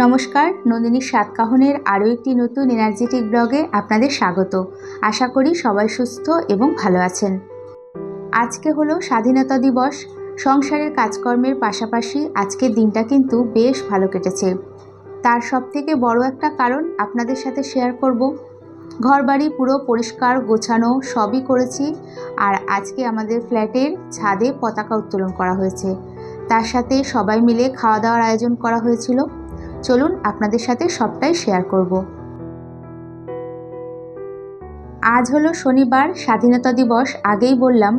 নমস্কার, নন্দিনীর সাতকাহনের আরও একটি নতুন এনার্জেটিক ব্লগে আপনাদের স্বাগত। আশা করি সবাই সুস্থ এবং ভালো আছেন। আজকে হলো স্বাধীনতা দিবস। সংসারের কাজকর্মের পাশাপাশি আজকের দিনটা কিন্তু বেশ ভালো কেটেছে। তার সবথেকে বড় একটা কারণ আপনাদের সাথে শেয়ার করব। ঘরবাড়ি পুরো পরিষ্কার গোছানো সবই করেছি, আর আজকে আমাদের ফ্ল্যাটের ছাদে পতাকা উত্তোলন করা হয়েছে। তার সাথে সবাই মিলে খাওয়া দাওয়ার আয়োজন করা হয়েছিল। চলুন আপনাদের সাথে সবটাই শেয়ার করব। আজ হলো শনিবার, স্বাধীনতা দিবস। আগেই বললাম,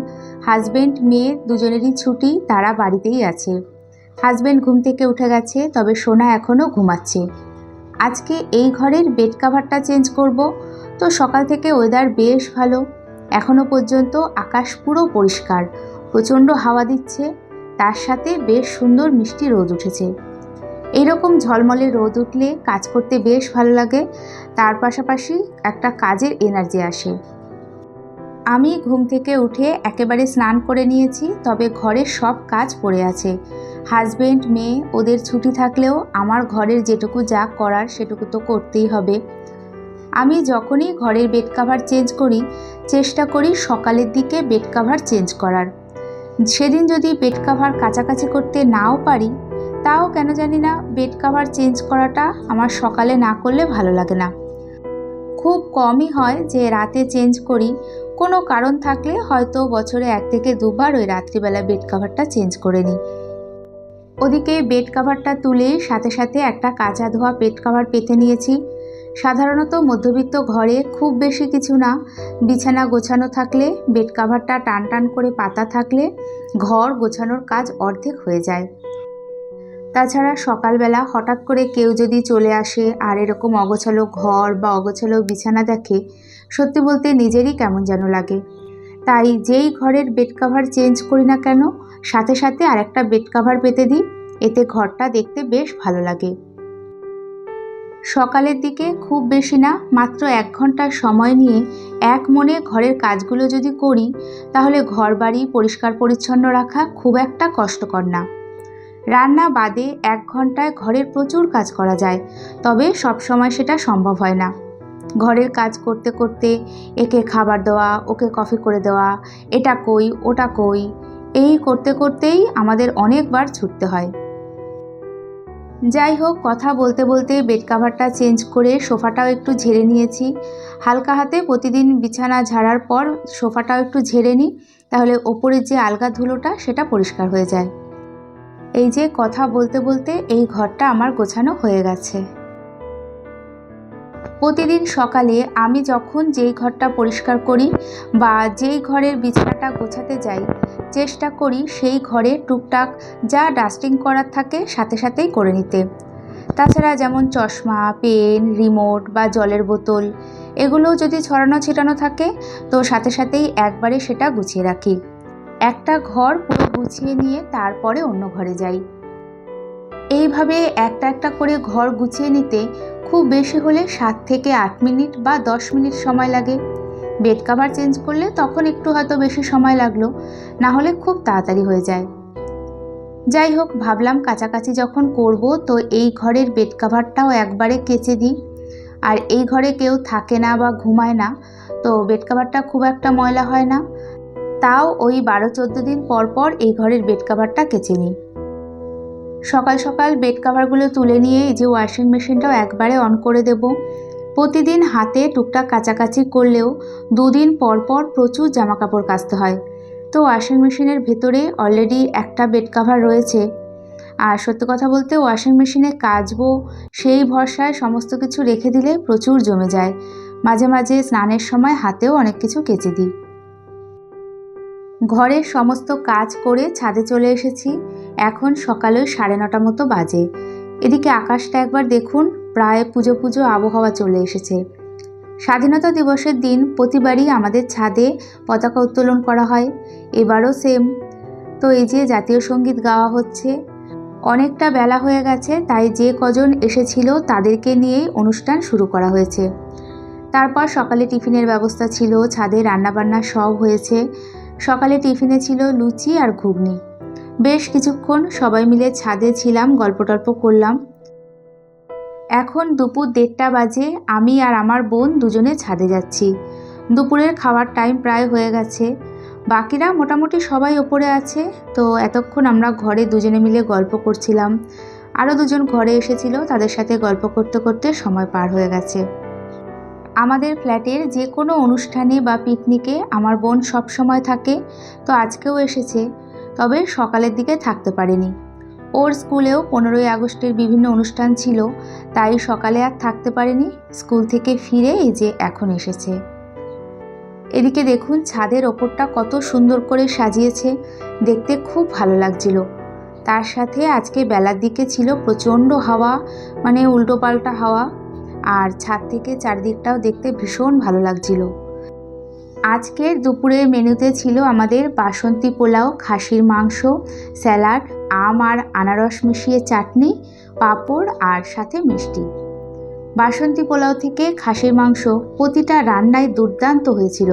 হাজব্যান্ড মেয়ে দুজনেরই ছুটি, তারা বাড়িতেই আছে। হাজব্যান্ড ঘুম থেকে উঠে গেছে, তবে সোনা এখনও ঘুমাচ্ছে। আজকে এই ঘরের বেড কাভারটা চেঞ্জ করব। তো সকাল থেকে ওয়েদার বেশ ভালো, এখনও পর্যন্ত আকাশ পুরো পরিষ্কার, প্রচণ্ড হাওয়া দিচ্ছে, তার সাথে বেশ সুন্দর মিষ্টি রোদ উঠেছে। এইরকম ঝলমলে রোদ উঠলে কাজ করতে বেশ ভালো লাগে, তার পাশাপাশি একটা কাজের এনার্জি আসে। আমি ঘুম থেকে উঠে একেবারে স্নান করে নিয়েছি, তবে ঘরের সব কাজ পড়ে আছে। হাজব্যান্ড মেয়ে ওদের ছুটি থাকলেও আমার ঘরের যেটুকু যা করার সেটুকু তো করতেই হবে। আমি যখনই ঘরের বেড কাভার চেঞ্জ করি, চেষ্টা করি সকালের দিকে বেড কাভার চেঞ্জ করার। সেদিন যদি বেড কাভার কাছাকাছি করতে নাও পারি, তাও কেন জানি না বেড কাভার চেঞ্জ করাটা আমার সকালে না করলে ভালো লাগে না। খুব কমই হয় যে রাতে চেঞ্জ করি, কোনো কারণ থাকলে হয়তো বছরে 1 থেকে 2 বার ওই রাত্রিবেলা বেড কাভারটা চেঞ্জ করে নিই। ওদিকে বেড কাভারটা তুলে সাথে সাথে একটা কাঁচা ধোয়া বেড কাভার পেতে নিয়েছি। সাধারণত মধ্যবিত্ত ঘরে খুব বেশি কিছু না, বিছানা গোছানো থাকলে, বেড কাভারটা টান টান করে পাতা থাকলে ঘর গোছানোর কাজ অর্ধেক হয়ে যায়। তাছাড়া সকালবেলা হঠাৎ করে কেউ যদি চলে আসে আর এরকম অগোছালো ঘর বা অগোছালো বিছানা দেখে, সত্যি বলতে নিজেরই কেমন যেন লাগে। তাই যেই ঘরের বেড কাভার চেঞ্জ করি না কেন, সাথে সাথে আরেকটা বেড কাভার পেতে দিই, এতে ঘরটা দেখতে বেশ ভালো লাগে। সকালের দিকে খুব বেশি না, মাত্র 1 ঘন্টার সময় নিয়ে এক মনে ঘরের কাজগুলো যদি করি, তাহলে ঘর বাড়ি পরিষ্কার পরিচ্ছন্ন রাখা খুব একটা কষ্টকর না। রান্না বাদে 1 ঘন্টায় ঘরের প্রচুর কাজ করা যায়, তবে সব সময় সেটা সম্ভব হয় না। ঘরের কাজ করতে করতে একে খাবার দেওয়া, ওকে কফি করে দেওয়া, এটা কই ওটা কই, এই করতে করতেই আমাদের অনেকবার ছুটতে হয়। যাই হোক, কথা বলতে বলতে বেড কাভারটা চেঞ্জ করে সোফাটাও একটু ঝেড়ে নিয়েছি। হালকা হাতে প্রতিদিন বিছানা ঝাড়ার পর সোফাটাও একটু ঝেড়ে নিই, তাহলে ওপরের যে আলগা ধুলোটা সেটা পরিষ্কার হয়ে যায়। এই যে কথা বলতে বলতে এই ঘরটা আমার গোছানো হয়ে গেছে। প্রতিদিন সকালে আমি যখন যেই ঘরটা পরিষ্কার করি বা যেই ঘরের বিছানাটা গোছাতে যাই, চেষ্টা করি সেই ঘরে টুকটাক যা ডাস্টিং করার থাকে সাথে সাথেই করে নিতে। তাছাড়া যেমন চশমা, পেন, রিমোট বা জলের বোতল, এগুলো যদি ছড়ানো ছিটানো থাকে তো সাথে সাথেই একবারে সেটা গুছিয়ে রাখি। একটা ঘর পুরো গুছিয়ে নিয়ে তারপরে অন্য ঘরে যাই। এইভাবে একটা একটা করে ঘর গুছিয়ে নিতে খুব বেশি হলে 7 থেকে 8 মিনিট বা 10 মিনিট সময় লাগে। বেড কাভার চেঞ্জ করলে তখন একটু হয়তো বেশি সময় লাগলো, না হলে খুব তাড়াতাড়ি হয়ে যায়। যাই হোক, ভাবলাম কাছাকাছি যখন করব তো এই ঘরের বেড কাভারটাও একবারে কেচে দিই। আর এই ঘরে কেউ থাকে না বা ঘুমায় না, তো বেড কাভারটা খুব একটা ময়লা হয় না। তাও ওই 12-14 দিন পর পর এই ঘরের বেড কাভারটা কেচে নিই। সকাল সকাল বেড কাভারগুলো তুলে নিয়ে এই যে ওয়াশিং মেশিনটাও একবারে অন করে দেব। প্রতিদিন হাতে টুকটাক কাচাকাচি করলেও 2 দিন পর পর প্রচুর জামা কাপড় কাচতে হয়। তো ওয়াশিং মেশিনের ভেতরে অলরেডি একটা বেড কাভার রয়েছে। আর সত্যি কথা বলতে ওয়াশিং মেশিনে কাচবো সেই ভরসায় সমস্ত কিছু রেখে দিলে প্রচুর জমে যায়। মাঝে মাঝে স্নানের সময় হাতেও অনেক কিছু কেচে দিই। ঘরের সমস্ত কাজ করে ছাদে চলে এসেছি। এখন সকাল 9:30 মতো বাজে। এদিকে আকাশটা একবার দেখুন, প্রায় পুজো পুজো আবহাওয়া চলে এসেছে। স্বাধীনতা দিবসের দিন প্রতিবারই আমাদের ছাদে পতাকা উত্তোলন করা হয়, এবারও সেম। তো এই যে জাতীয় সঙ্গীত গাওয়া হচ্ছে। অনেকটা বেলা হয়ে গেছে, তাই যে কজন এসেছিল তাদেরকে নিয়েই অনুষ্ঠান শুরু করা হয়েছে। তারপর সকালে টিফিনের ব্যবস্থা ছিল, ছাদে রান্নাবান্না সব হয়েছে। সকালে টিফিনে ছিল লুচি আর ঘুগনি। বেশ কিছুক্ষণ সবাই মিলে ছাদে ছিলাম, গল্প টল্প করলাম। এখন দুপুর 1:30 বাজে। আমি আর আমার বোন দুজনে ছাদে যাচ্ছি। দুপুরের খাওয়ার টাইম প্রায় হয়ে গেছে। বাকিরা মোটামুটি সবাই ওপরে আছে। তো এতক্ষণ আমরা ঘরে দুজনে মিলে গল্প করছিলাম। আরও দুজন ঘরে এসেছিল, তাদের সাথে গল্প করতে করতে সময় পার হয়ে গেছে। আমাদের ফ্ল্যাটের যে কোনো অনুষ্ঠানে বা পিকনিকে আমার বোন সব সময় থাকে। তো আজকেও এসেছে, তবে সকালের দিকে থাকতে পারেনি। ওর স্কুলেও 15ই আগস্টের বিভিন্ন অনুষ্ঠান ছিল, তাই সকালে আর থাকতে পারেনি। স্কুল থেকে ফিরে এই যে এখন এসেছে। এদিকে দেখুন ছাদের ওপরটা কত সুন্দর করে সাজিয়েছে, দেখতে খুব ভালো লাগছিল। তার সাথে আজকে বেলার দিকে ছিল প্রচণ্ড হাওয়া, মানে উল্টোপাল্টা হাওয়া, আর ছাদ থেকে চারদিকটাও দেখতে ভীষণ ভালো লাগছিল। আজকের দুপুরের মেনুতে ছিল আমাদের বাসন্তী পোলাও, খাসির মাংস, স্যালাড, আম আর আনারস মিশিয়ে চাটনি, পাঁপড় আর সাথে মিষ্টি। বাসন্তী পোলাও থেকে খাসির মাংস প্রতিটা রান্নায় দুর্দান্ত হয়েছিল।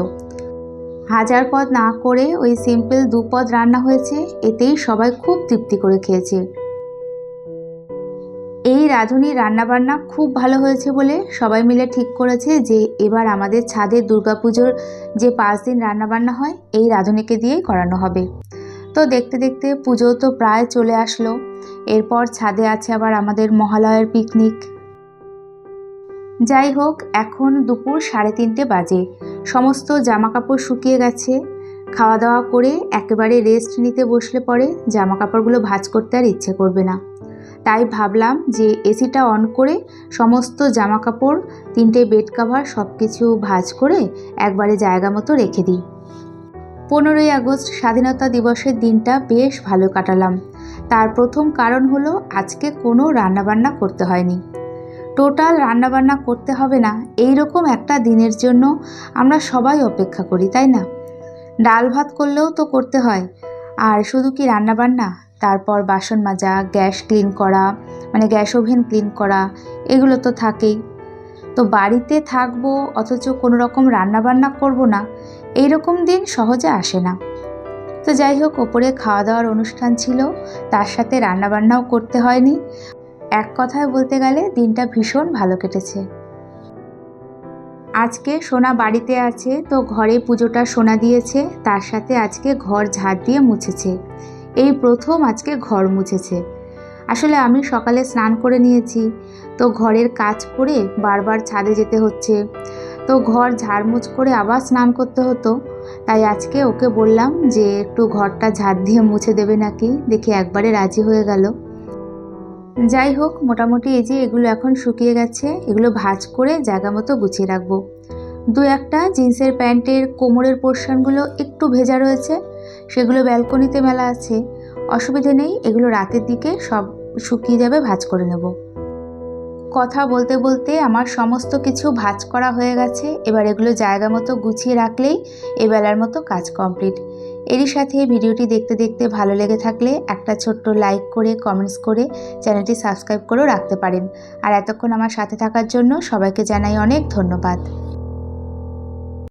হাজার পদ না করে ওই সিম্পল 2 পদ রান্না হয়েছে, এতেই সবাই খুব তৃপ্তি করে খেয়েছে। এই রাঁধুনির রান্নাবান্না খুব ভালো হয়েছে বলে সবাই মিলে ঠিক করেছে যে এবার আমাদের ছাদে দুর্গাপুজোর যে 5 দিন রান্নাবান্না হয় এই রাঁধুনিকে দিয়েই করানো হবে। তো দেখতে দেখতে পুজো তো প্রায় চলে আসলো। এরপর ছাদে আছে আবার আমাদের মহালয়ার পিকনিক। যাই হোক, এখন দুপুর 3:30 বাজে। সমস্ত জামাকাপড় শুকিয়ে গেছে। খাওয়া দাওয়া করে একেবারে রেস্ট নিতে বসলে পরে জামাকাপড়গুলো ভাঁজ করতে আর ইচ্ছে করবে না। তাই ভাবলাম যে এসিটা অন করে সমস্ত জামাকাপড়, 3টে বেড কাভার সব কিছু ভাঁজ করে একবারে জায়গা মতো রেখে দিই। 15ই আগস্ট স্বাধীনতা দিবসের দিনটা বেশ ভালো কাটালাম। তার প্রথম কারণ হলো আজকে কোনো রান্নাবান্না করতে হয়নি। টোটাল রান্নাবান্না করতে হবে না, এই রকম একটা দিনের জন্য আমরা সবাই অপেক্ষা করি, তাই না? ডাল ভাত করলেও তো করতে হয়, আর শুধু কি রান্নাবান্না, তারপর বাসন মাজা, গ্যাস ক্লিন করা, মানে গ্যাস ওভেন ক্লিন করা, এগুলো তো থাকেই। তো বাড়িতে থাকবো অথচ কোনো রকম রান্নাবান্না করব না, এই রকম দিন সহজে আসে না। তো যাই হোক, ওপরে খাওয়া দাওয়ার অনুষ্ঠান ছিল, তার সাথে রান্নাবান্নাও করতে হয়নি। এক কথায় বলতে গেলে দিনটা ভীষণ ভালো কেটেছে। আজকে সোনা বাড়িতে আছে, তো ঘরে পুজোটা সোনা দিয়েছে, তার সাথে আজকে ঘর ঝাড় দিয়ে মুছেছে। এই প্রথম আজকে ঘর মুছেছে। আসলে আমি সকালে স্নান করে নিয়েছি, তো ঘরের কাজ করে বারবার ছাদে যেতে হচ্ছে, তো ঘর ঝাড়মুছ করে আবার স্নান করতে হতো। তাই আজকে ওকে বললাম যে একটু ঘরটা ঝাড় দিয়ে মুছে দেবে নাকি, দেখি একবারে রাজি হয়ে গেল। যাই হোক, মোটামুটি এই যে এগুলো এখন শুকিয়ে গেছে, এগুলো ভাঁজ করে জায়গা মতো গুছিয়ে রাখবো। 2-1টা জিন্সের প্যান্টের কোমরের পোর্শনগুলো একটু ভেজা রয়েছে, সেগুলো ব্যালকনিতে মেলা আছে, অসুবিধে নেই, এগুলো রাতের দিকে সব শুকিয়ে যাবে, ভাঁজ করে নেব। কথা বলতে বলতে আমার সমস্ত কিছু ভাঁজ করা হয়ে গেছে। এবার এগুলো জায়গা মতো গুছিয়ে রাখলেই এবেলার মতো কাজ কমপ্লিট। এরই সাথে ভিডিওটি দেখতে দেখতে ভালো লেগে থাকলে একটা ছোট্ট লাইক করে, কমেন্টস করে চ্যানেলটি সাবস্ক্রাইব করেও রাখতে পারেন। আর এতক্ষণ আমার সাথে থাকার জন্য সবাইকে জানাই অনেক ধন্যবাদ।